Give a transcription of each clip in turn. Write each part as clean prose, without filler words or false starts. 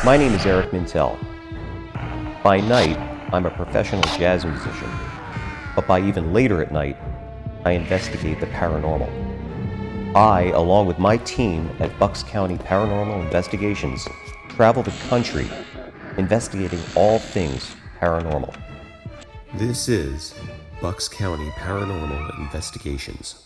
My name is Eric Mintel. By night, I'm a professional jazz musician, but by even later at night, I investigate the paranormal. I, along with my team at Bucks County Paranormal Investigations, travel the country investigating all things paranormal. This is Bucks County Paranormal Investigations.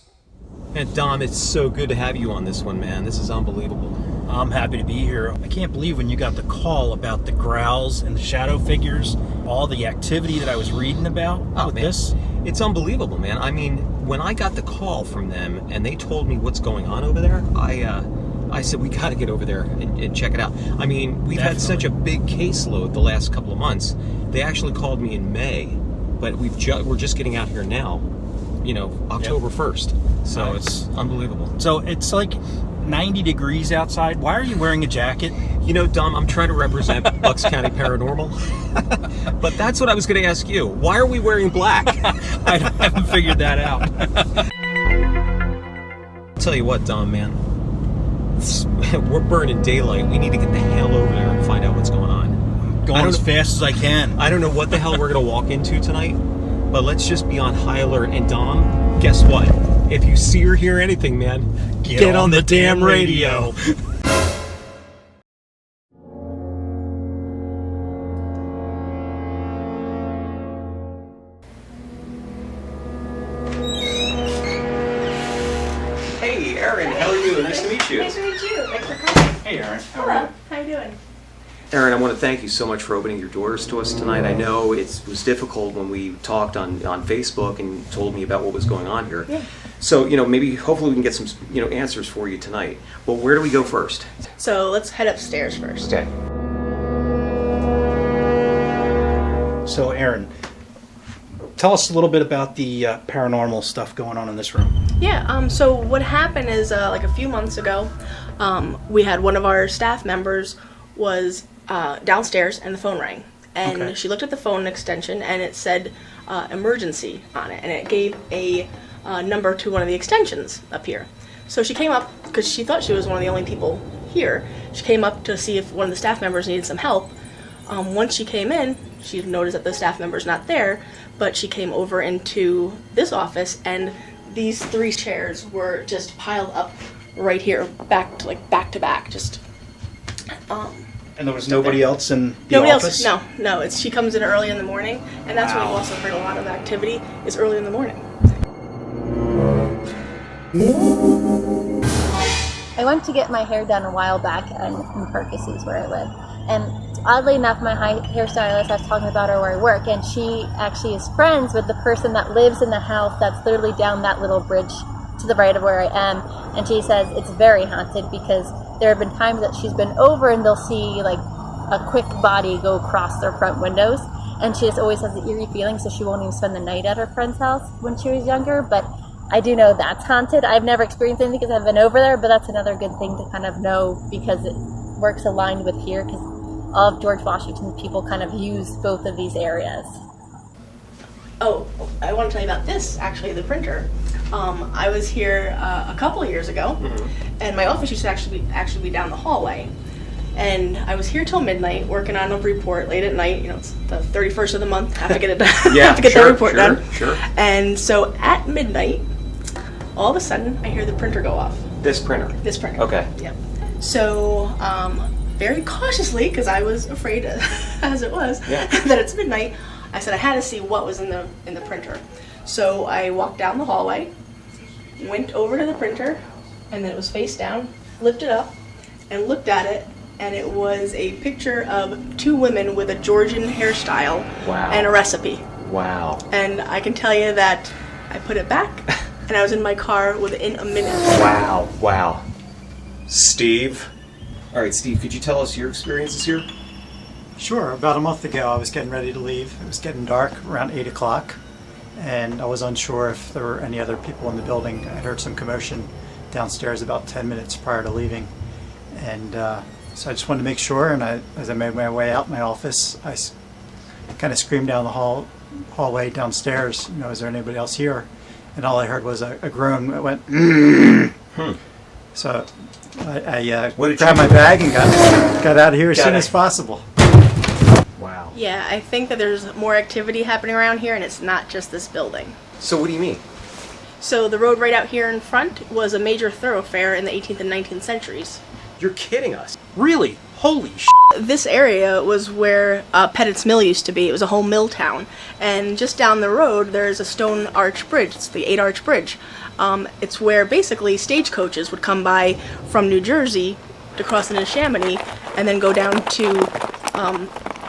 And Dom, it's so good to have you on this one, man. This is unbelievable. I'm happy to be here. I can't believe when you got the call about the growls and the shadow figures, all the activity that I was reading about with this. It's unbelievable, man. I mean, when I got the call from them and they told me what's going on over there, I said, we got to get over there and check it out. I mean, we've had such a big caseload the last couple of months. They actually called me in May, but we're just getting out here now, October 1st. So it's unbelievable. So it's like 90 degrees outside. Why are you wearing a jacket? Dom, I'm trying to represent Bucks County Paranormal. But that's what I was going to ask you. Why are we wearing black? I haven't figured that out. I'll tell you what, Dom, man. We're burning daylight. We need to get the hell over there and find out what's going on. Going as fast as I can. I don't know what the hell we're going to walk into tonight, but let's just be on high alert. And Dom, guess what? If you see or hear anything, man, get on the damn radio. Hey, Erin, how are you? Nice to meet you. Nice to meet you. Thanks for coming. Hey, Erin. Hello. How you doing? Erin, I want to thank you so much for opening your doors to us tonight. I know it was difficult when we talked on Facebook and told me about what was going on here. Yeah. So, maybe hopefully we can get some, answers for you tonight. Well, where do we go first? So let's head upstairs first. Okay. So, Erin, tell us a little bit about the paranormal stuff going on in this room. Yeah. So what happened is like a few months ago, we had one of our staff members was downstairs and the phone rang, and she looked at the phone extension and it said emergency on it, and it gave a number to one of the extensions up here. So she came up because she thought she was one of the only people here. She came up to see if one of the staff members needed some help. Once she came in, she noticed that the staff member's not there, but she came over into this office and these 3 chairs were just piled up right here, back to back, just. And there was nobody else in the office? Else? No. She comes in early in the morning, and that's when we've also heard a lot of activity is early in the morning. I went to get my hair done a while back in Perkins, where I live. And oddly enough, my hairstylist I was talking about her where I work, and she actually is friends with the person that lives in the house that's literally down that little bridge to the right of where I am. And she says it's very haunted because there have been times that she's been over and they'll see like a quick body go across their front windows. And she just always has the eerie feeling, so she won't even spend the night at her friend's house when she was younger. But I do know that's haunted. I've never experienced anything because I've been over there, but that's another good thing to kind of know because it works aligned with here because all of George Washington's people kind of use both of these areas. Oh, I want to tell you about this, actually, the printer. I was here a couple of years ago, and my office used to actually be down the hallway. And I was here till midnight working on a report late at night. It's the 31st of the month. I have to get it done. Have to get the report done. Sure. And so at midnight, all of a sudden, I hear the printer go off. This printer? This printer. Okay. Yep. So very cautiously, because I was afraid, as it was, that it's midnight, I said I had to see what was in the printer. So I walked down the hallway, went over to the printer, and then it was face down, lifted up, and looked at it, and it was a picture of 2 women with a Georgian hairstyle and a recipe. Wow. And I can tell you that I put it back, and I was in my car within a minute. Wow. Steve? All right, Steve, could you tell us your experiences here? Sure. About a month ago, I was getting ready to leave. It was getting dark, around 8 o'clock, and I was unsure if there were any other people in the building. I heard some commotion downstairs about 10 minutes prior to leaving, and so I just wanted to make sure, and as I made my way out my office, I kind of screamed down the hallway downstairs, is there anybody else here? And all I heard was a groan that went, So I What did grabbed you my do? bag and got out of here as Got soon it. as possible. Wow. Yeah, I think that there's more activity happening around here, and it's not just this building. So what do you mean? So the road right out here in front was a major thoroughfare in the 18th and 19th centuries. You're kidding us. Really? Holy sh! This area was where Pettit's Mill used to be. It was a whole mill town. And just down the road, there's a stone arch bridge. It's the 8-arch bridge. It's where basically stagecoaches would come by from New Jersey to cross into Chamonix and then go down to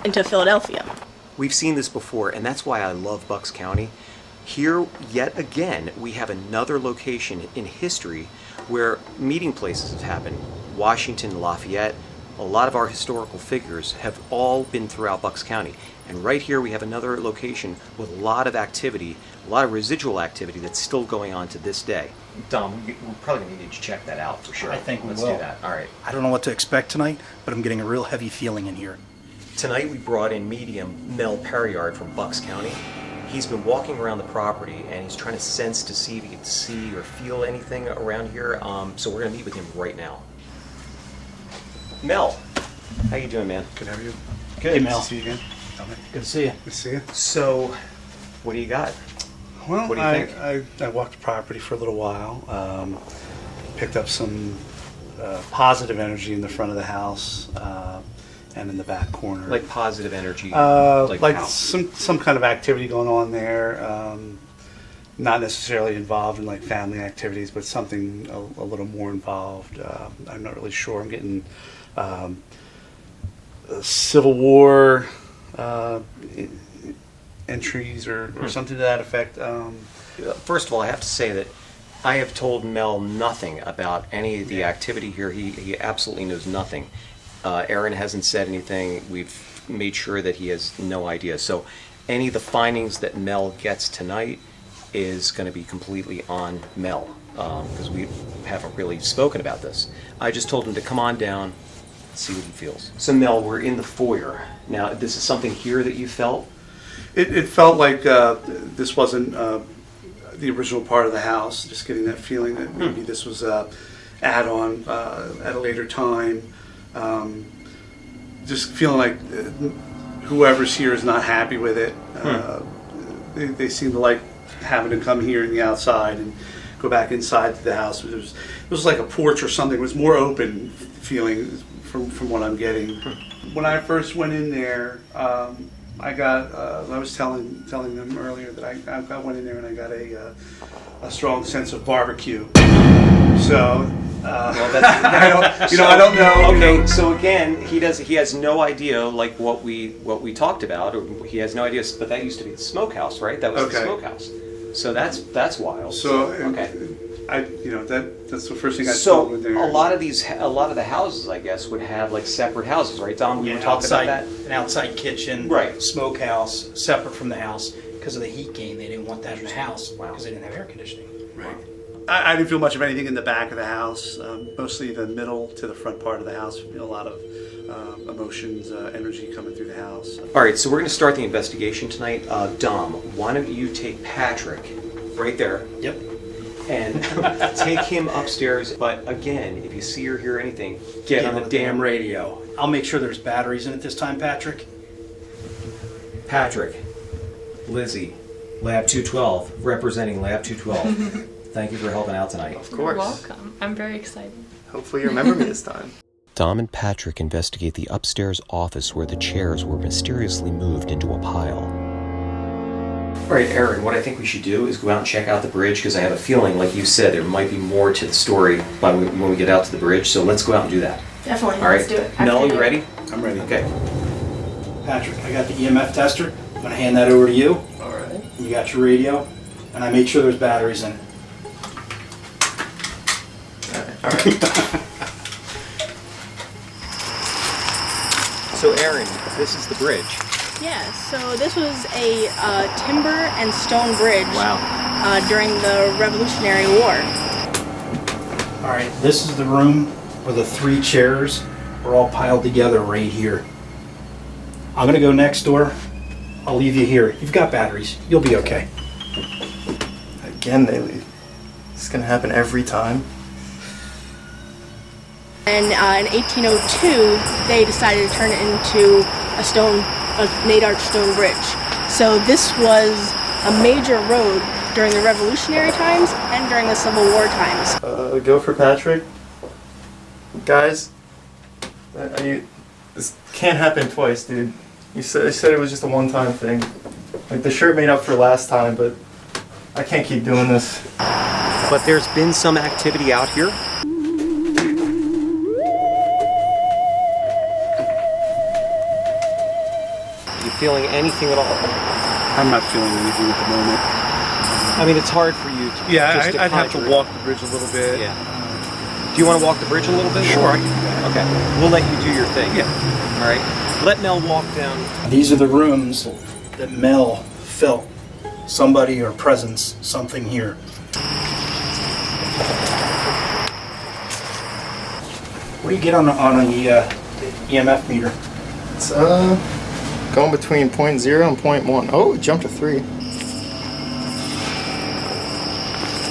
into Philadelphia. We've seen this before, and that's why I love Bucks County. Here, yet again, we have another location in history where meeting places have happened. Washington, Lafayette, a lot of our historical figures have all been throughout Bucks County. And right here we have another location with a lot of activity, a lot of residual activity that's still going on to this day. Dom, we're probably going to need to check that out for sure. I think we Let's will. do that. All right. I don't know what to expect tonight, but I'm getting a real heavy feeling in here. Tonight we brought in medium Mel Periard from Bucks County. He's been walking around the property and he's trying to sense to see if he can see or feel anything around here. So we're going to meet with him right now. Mel, how you doing, man? Good to have you. Good. Hey, Mel. See you again. Good to see you. Good to see you. So, what do you got? Well, What do you think? I walked the property for a little while. Picked up some positive energy in the front of the house and in the back corner. Like positive energy? like how? some kind of activity going on there. Not necessarily involved in like family activities, but something a little more involved. I'm not really sure. I'm getting Civil War entries or something to that effect. First of all, I have to say that I have told Mel nothing about any of the activity here. He absolutely knows nothing. Erin hasn't said anything. We've made sure that he has no idea. So any of the findings that Mel gets tonight is going to be completely on Mel because we haven't really spoken about this. I just told him to come on down, see what he feels. So Mel, we're in the foyer. Now, this is something here that you felt? It felt like this wasn't the original part of the house. Just getting that feeling that maybe this was add-on at a later time. Just feeling like whoever's here is not happy with it. They seem to like having to come here in the outside and go back inside to the house. It was like a porch or something. It was more open feeling from what I'm getting. When I first went in there, I got. I was telling them earlier that I went in there and I got a strong sense of barbecue. So. Well, that's, I don't know. Okay, so again, he has no idea like what we talked about, or he has no idea. But that used to be the smokehouse, right? That was the Okay. smokehouse. So that's wild. So okay. That's the first thing I So saw with there. a lot of the houses, I guess, would have like separate houses, right, Dom? We were talking outside, about that. an outside kitchen, Right. smokehouse, separate from the house. Because of the heat gain, they didn't want that in the house Wow. because they didn't have air conditioning. Right. I didn't feel much of anything in the back of the house. Mostly the middle to the front part of the house. A lot of emotions, energy coming through the house. All right, so we're going to start the investigation tonight. Dom, why don't you take Patrick right there Yep. and take him upstairs? But again, if you see or hear anything, get on the damn radio. I'll make sure there's batteries in it this time, Patrick. Patrick, Lizzy, Lab 212, representing Lab 212. Thank you for helping out tonight. Of You're course. welcome. I'm very excited. Hopefully you remember me this time. Dom and Patrick investigate the upstairs office where the chairs were mysteriously moved into a pile. All right, Erin, what I think we should do is go out and check out the bridge because I have a feeling, like you said, there might be more to the story when we get out to the bridge. So let's go out and do that. Definitely. All right, Let's do it. Mel, After you you. ready? I'm ready. Okay. Patrick, I got the EMF tester. I'm going to hand that over to you. All right. You got your radio. And I made sure there's batteries in it. All right. So, Erin, this is the bridge. Yeah, so this was a timber and stone bridge during the Revolutionary War. All right, this is the room where the 3 chairs were all piled together right here. I'm going to go next door. I'll leave you here. You've got batteries. You'll be okay. Again, they leave. This is gonna happen every time. And in 1802, they decided to turn it into a Nate Arch stone bridge. So this was a major road during the Revolutionary times and during the Civil War times. Go for Patrick. Guys, this can't happen twice, dude. You said it was just a one-time thing. Like, the shirt made up for last time, but I can't keep doing this. But there's been some activity out here. You feeling anything at all? I'm not feeling anything at the moment. I mean, it's hard for you to just I'd have to conjure it. walk the bridge a little bit. Yeah. Do you want to walk the bridge a little bit? Sure, I can do that. Okay. We'll let you do your thing. Yeah. All right. Let Mel walk down. These are the rooms that Mel felt somebody or presence, something here. What do you get on the EMF meter? It's going between 0.0 and 0.1. Oh, it jumped to 3.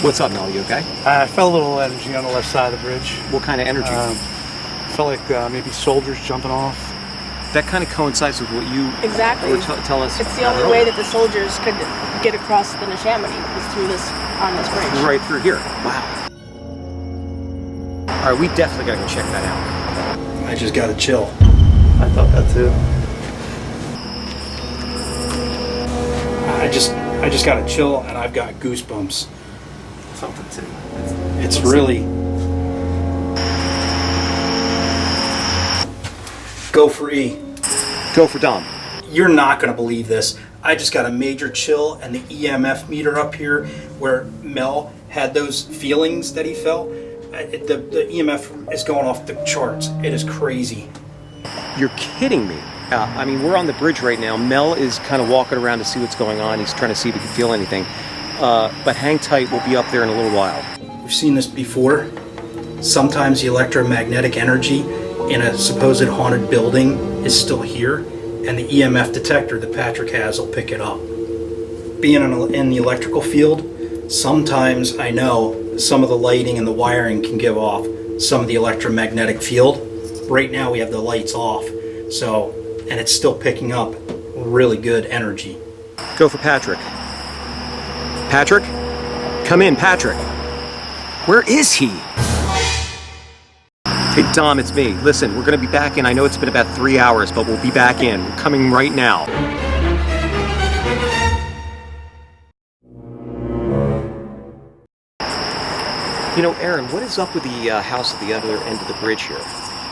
What's up, Mel? You okay? I felt a little energy on the left side of the bridge. What kind of energy? Felt like maybe soldiers jumping off. That kind of coincides with what you Exactly. were telling us. It's the only way that the soldiers could get across the Neshaminy was through on this bridge. Right through here. Wow. All right, we definitely got to go check that out. I just gotta chill. I thought that too. I just gotta chill, and I've got goosebumps. Something too. It's really... Go for E. Go for Dom. You're not going to believe this. I just got a major chill, and the EMF meter up here where Mel had those feelings that he felt, the EMF is going off the charts. It is crazy. You're kidding me. I mean, we're on the bridge right now. Mel is kind of walking around to see what's going on. He's trying to see if he can feel anything. But hang tight. We'll be up there in a little while. We've seen this before. Sometimes the electromagnetic energy in a supposed haunted building is still here, and the EMF detector that Patrick has will pick it up. Being in the electrical field, sometimes I know some of the lighting and the wiring can give off some of the electromagnetic field. Right now we have the lights off, and it's still picking up really good energy. Go for Patrick. Patrick? Come in, Patrick. Where is he? Hey, Dom, it's me. Listen, we're going to be back in. I know it's been about 3 hours, but we'll be back in. We're coming right now. You know, Erin, what is up with the house at the other end of the bridge here?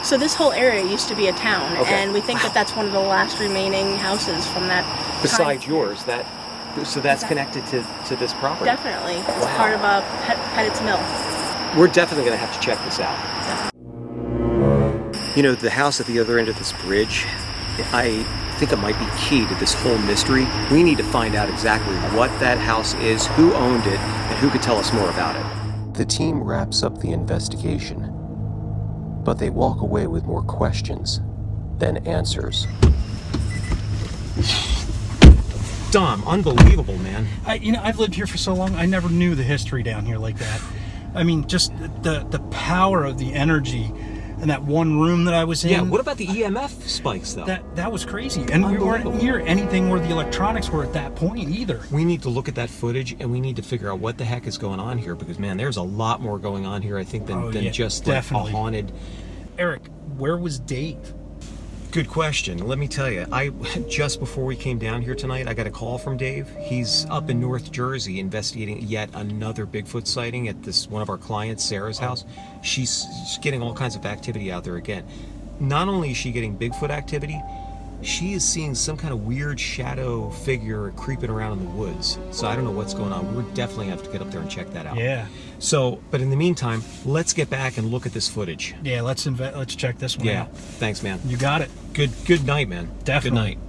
So this whole area used to be a town, Okay. and we think that that's one of the last remaining houses from that Besides time. yours, so that's connected to this property? Definitely. It's Wow. part of Pettit's Mill. We're definitely going to have to check this out. You know, the house at the other end of this bridge, I think it might be key to this whole mystery. We need to find out exactly what that house is, who owned it, and who could tell us more about it. The team wraps up the investigation, but they walk away with more questions than answers. Dom, unbelievable, man. I've lived here for so long, I never knew the history down here like that. I mean, just the power of the energy in that one room that I was in. Yeah, what about the EMF spikes, though? That was crazy. And we weren't near anything where the electronics were at that point either. We need to look at that footage, and we need to figure out what the heck is going on here, because, man, there's a lot more going on here, I think, than just like a haunted... Eric, where was Dave? Good question. Let me tell you, just before we came down here tonight, I got a call from Dave. He's up in North Jersey investigating yet another Bigfoot sighting at one of our clients, Sarah's house. She's getting all kinds of activity out there again. Not only is she getting Bigfoot activity, she is seeing some kind of weird shadow figure creeping around in the woods. So I don't know what's going on. We're definitely have to get up there and check that out. Yeah. So, but in the meantime, let's get back and look at this footage. Yeah, let's check this one out. Thanks, man. You got it. Good night, man. Definitely. Good night.